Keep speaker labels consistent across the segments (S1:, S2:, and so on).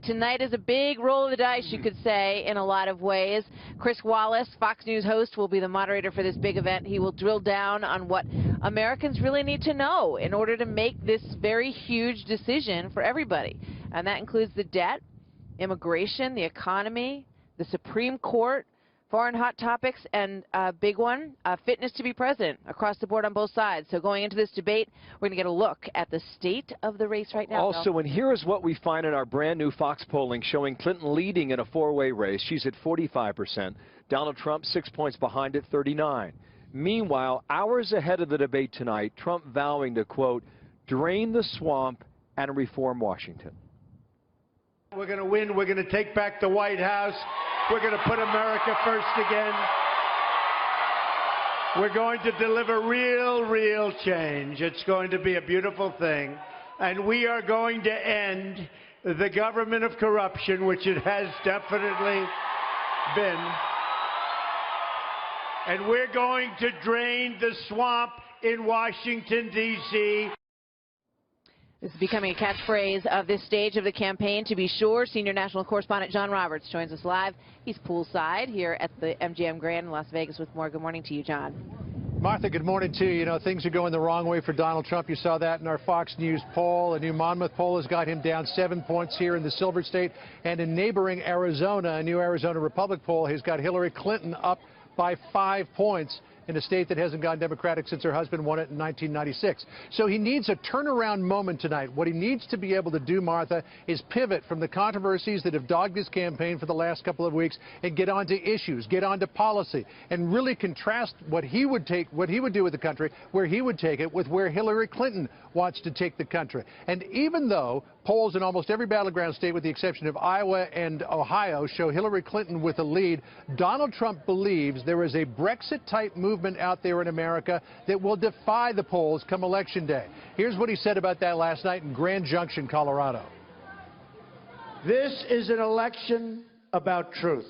S1: Tonight is a big roll of the dice, you could say, in a lot of ways. Chris Wallace, Fox News host, will be the moderator for this big event. He will drill down on what Americans really need to know in order to make this very huge decision for everybody. And that includes the debt, immigration, the economy, the Supreme Court, foreign hot topics, and a big one, fitness to be president across the board on both sides. So going into this debate, we're going to get a look at the state of the race right now.
S2: Also, and here is what we find in our brand new Fox polling showing Clinton leading in a four-way race. She's at 45%. Donald Trump 6 points behind at 39. Meanwhile, hours ahead of the debate tonight, Trump vowing to, quote, drain the swamp and reform Washington.
S3: We're going to win. We're going to take back the White House. We're going to put America first again. We're going to deliver real change. It's going to be a beautiful thing. And we are going to end the government of corruption, which it has definitely been. And we're going to drain the swamp in Washington, D.C.
S1: This is becoming a catchphrase of this stage of the campaign, to be sure. Senior national correspondent John Roberts joins us live. He's poolside here at the MGM Grand in Las Vegas with more. Good morning to you, John.
S4: Martha, good morning to you. You know, things are going the wrong way for Donald Trump. You saw that in our Fox News poll. A new Monmouth poll has got him down 7 points here in the Silver State. And in neighboring Arizona, a new Arizona Republic poll has got Hillary Clinton up by 5 points in a state that hasn't gone Democratic since her husband won it in 1996. So he needs a turnaround moment tonight. What he needs to be able to do, Martha, is pivot from the controversies that have dogged his campaign for the last couple of weeks and get onto issues, get onto policy, and really contrast what he would do with the country, where he would take it, with where Hillary Clinton wants to take the country. And even though polls in almost every battleground state, with the exception of Iowa and Ohio, show Hillary Clinton with a lead, Donald Trump believes there is a Brexit-type movement out there in America that will defy the polls come Election Day. Here's what he said about that last night in Grand Junction, Colorado.
S3: This is an election about truth.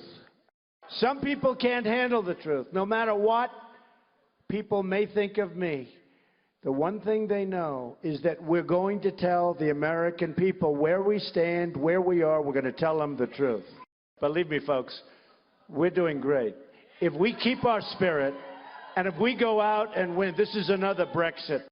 S3: Some people can't handle the truth. No matter what people may think of me, the one thing they know is that we're going to tell the American people where we stand, where we are. We're going to tell them the truth. Believe me, folks, we're doing great. If we keep our spirit, and if we go out and win, this is another Brexit.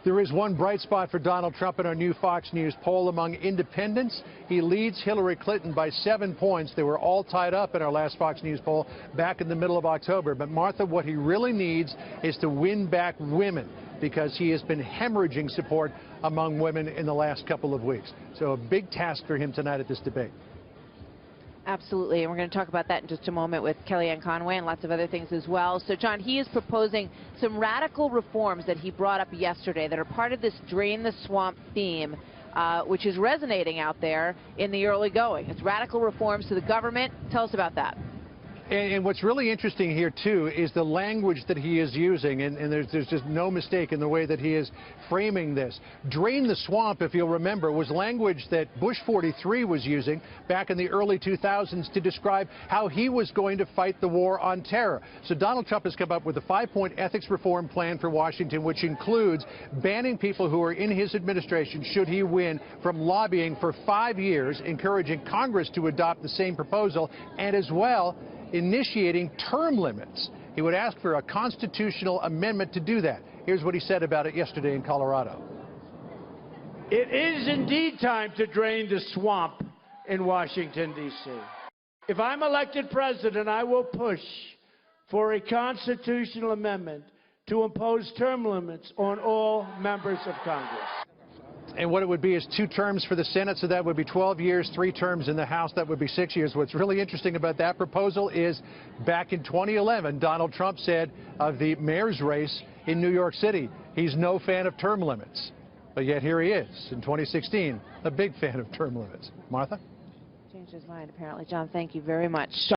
S4: There is one bright spot for Donald Trump in our new Fox News poll. Among independents, he leads Hillary Clinton by 7 points. They were all tied up in our last Fox News poll back in the middle of October. But, Martha, what he really needs is to win back women, because he has been hemorrhaging support among women in the last couple of weeks. So a big task for him tonight at this debate.
S1: Absolutely, and we're going to talk about that in just a moment with Kellyanne Conway and lots of other things as well. So, John, he is proposing some radical reforms that he brought up yesterday that are part of this Drain the Swamp theme, which is resonating out there in the early going. It's radical reforms to the government. Tell us about that.
S4: And what's really interesting here, too, is the language that he is using, and there's just no mistake in the way that he is framing this. Drain the swamp, if you'll remember, was language that Bush 43 was using back in the early 2000s to describe how he was going to fight the war on terror. So Donald Trump has come up with a 5-point ethics reform plan for Washington, which includes banning people who are in his administration, should he win, from lobbying for 5 years, encouraging Congress to adopt the same proposal, and as well initiating term limits. He would ask for a constitutional amendment to do that. Here's what he said about it yesterday in Colorado.
S3: It is indeed time to drain the swamp in Washington, D.C. If I'm elected president, I will push for a constitutional amendment to impose term limits on all members of Congress.
S4: And what it would be is 2 terms for the Senate, so that would be 12 years, 3 terms in the House, that would be 6 years. What's really interesting about that proposal is back in 2011, Donald Trump said of the mayor's race in New York City, he's no fan of term limits. But yet here he is in 2016, a big fan of term limits. Martha?
S1: Changed his mind, apparently. John, thank you very much.